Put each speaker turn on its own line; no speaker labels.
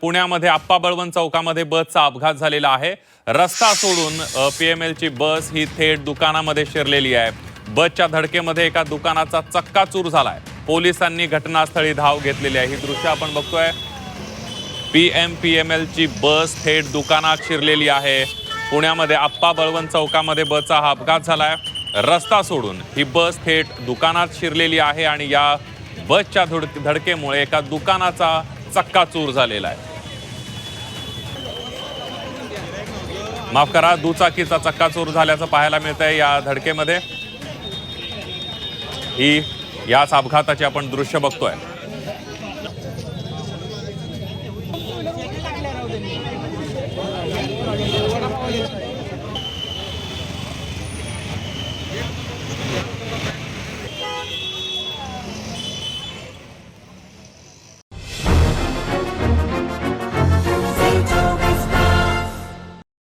पुण्यामध्ये आप्पा बळवंत चौकामध्ये बसचा अपघात झालेला आहे। रस्ता सोडून पीएमएलची बस ही थेट दुकानामध्ये शिरलेली आहे। बसच्या धडकेमध्ये एका दुकानाचा चक्काचूर झालाय। पोलिसांनी घटनास्थळी धाव घेतलेली आहे। ही दृश्य आपण बघतोय। पीएमएलची बस थेट दुकानात शिरलेली आहे। पुण्यामध्ये आप्पा बळवंत चौकामध्ये बसचा हा अपघात झालाय। रस्ता सोडून ही बस थेट दुकानात शिरलेली आहे आणि या बसच्या धडकेमुळे एका दुकानाचा चक्काचूर झालेला आहे। माफ करा, दुचाकीचा चक्काचूर झाल्याचं पाहायला मिळतंय या धडकेमध्ये। ही याच अपघाताची आपण दृश्य बघतोय।